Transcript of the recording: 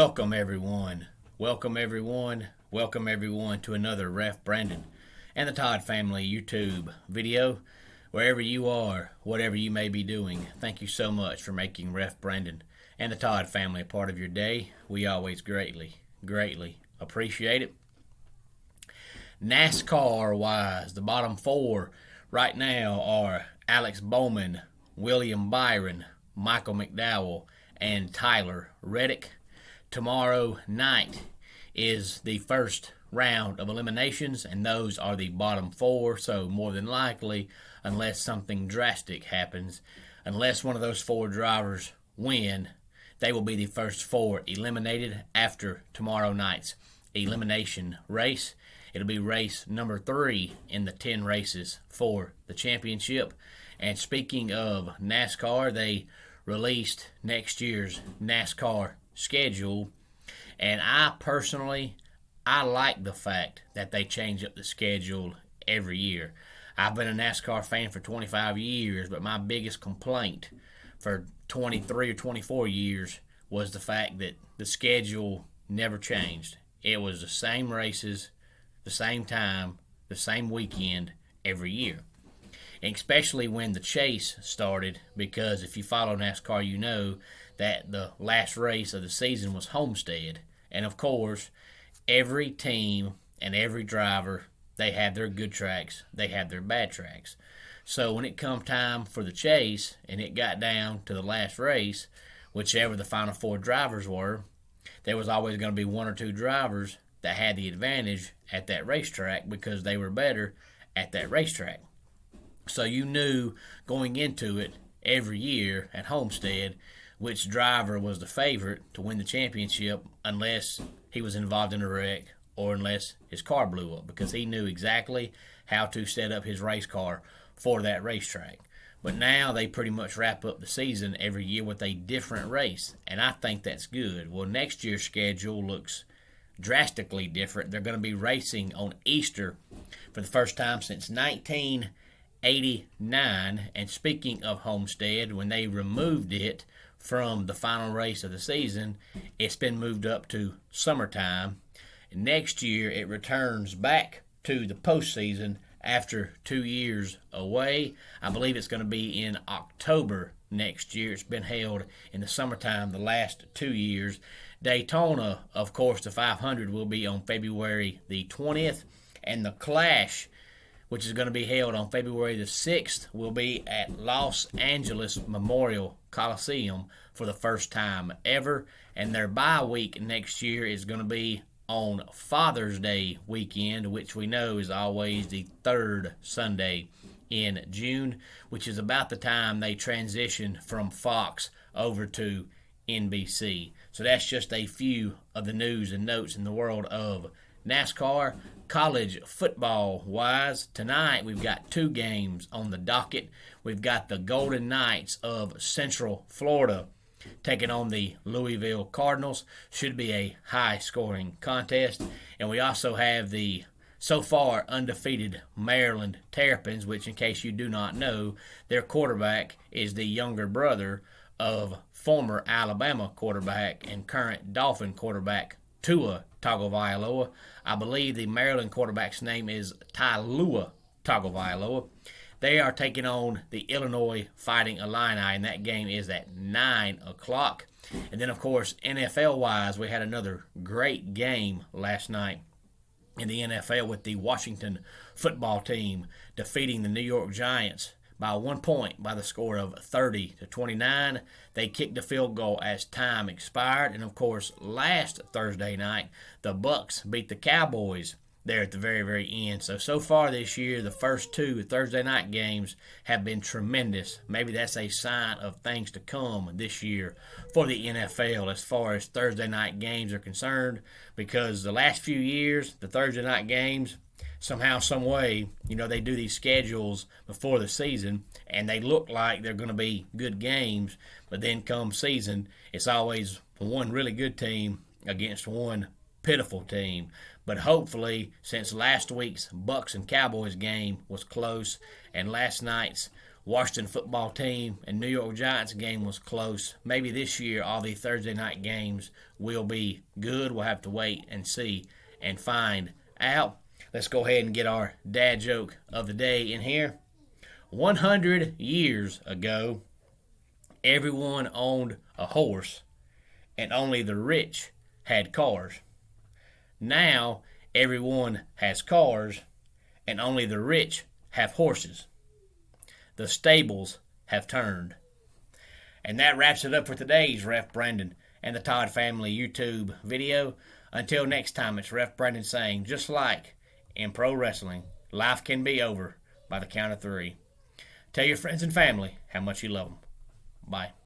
Welcome everyone. Welcome everyone. Welcome everyone to another Ref Brandon and the Todd family YouTube video. Wherever you are, whatever you may be doing, thank you so much for making Ref Brandon and the Todd family a part of your day. We always greatly appreciate it. NASCAR wise, the bottom four right now are Alex Bowman, William Byron, Michael McDowell, and Tyler Reddick. Tomorrow night is the first round of eliminations, and those are the bottom four. So more than likely, unless something drastic happens, unless one of those four drivers win, they will be the first four eliminated after tomorrow night's elimination race. It'll be race number 3 in the 10 races for the championship. And speaking of NASCAR, they released next year's NASCAR schedule, and I like the fact that they change up the schedule every year. I've been a NASCAR fan for 25 years, but my biggest complaint for 23 or 24 years was the fact that the schedule never changed. It was the same races, the same time, the same weekend every year. And especially when the chase started, because if you follow NASCAR, you know that the last race of the season was Homestead. And of course, every team and every driver, they have their good tracks, they have their bad tracks. So when it come time for the chase and it got down to the last race, whichever the final four drivers were, there was always going to be one or two drivers that had the advantage at that racetrack because they were better at that racetrack. So you knew going into it every year at Homestead which driver was the favorite to win the championship, unless he was involved in a wreck or unless his car blew up, because he knew exactly how to set up his race car for that racetrack. But now they pretty much wrap up the season every year with a different race, and I think that's good. Well, next year's schedule looks drastically different. They're going to be racing on Easter for the first time since 1989. And speaking of Homestead, when they removed it from the final race of the season, it's been moved up to summertime. Next year, it returns back to the postseason after 2 years away. I believe it's going to be in October next year. It's been held in the summertime the last 2 years. Daytona, of course, the 500 will be on February the 20th, and the Clash, which is going to be held on February the 6th, will be at Los Angeles Memorial Coliseum for the first time ever. And their bye week next year is going to be on Father's Day weekend, which we know is always the third Sunday in June, which is about the time they transition from Fox over to NBC. So that's just a few of the news and notes in the world of NASCAR. College football wise, tonight we've got 2 games on the docket. We've got the Golden Knights of Central Florida taking on the Louisville Cardinals. Should be a high scoring contest. And we also have the so far undefeated Maryland Terrapins, which, in case you do not know, their quarterback is the younger brother of former Alabama quarterback and current Dolphin quarterback Tua Tagovailoa. I believe the Maryland quarterback's name is Tailua Tagovailoa. They are taking on the Illinois Fighting Illini, and that game is at 9 o'clock. And then, of course, NFL-wise, we had another great game last night in the NFL with the Washington football team defeating the New York Giants by 1 point by the score of 30-29. They kicked a field goal as time expired. And, of course, last Thursday night, the Bucs beat the Cowboys there at the very end. So far this year, the first 2 Thursday night games have been tremendous. Maybe that's a sign of things to come this year for the NFL as far as Thursday night games are concerned, because the last few years, the Thursday night games, somehow, some way, they do these schedules before the season, and they look like they're going to be good games, but then come season, it's always one really good team against one pitiful team. But hopefully, since last week's Bucs and Cowboys game was close, and last night's Washington football team and New York Giants game was close. Maybe this year all the Thursday night games will be good. We'll have to wait and see and find out. Let's go ahead and get our dad joke of the day in here. 100 years ago, everyone owned a horse and only the rich had cars. Now everyone has cars and only the rich have horses. The stables have turned. And that wraps it up for today's Ref Brandon and the Todd Family YouTube video. Until next time, it's Ref Brandon saying, just like in pro wrestling, life can be over by the count of 3. Tell your friends and family how much you love them. Bye.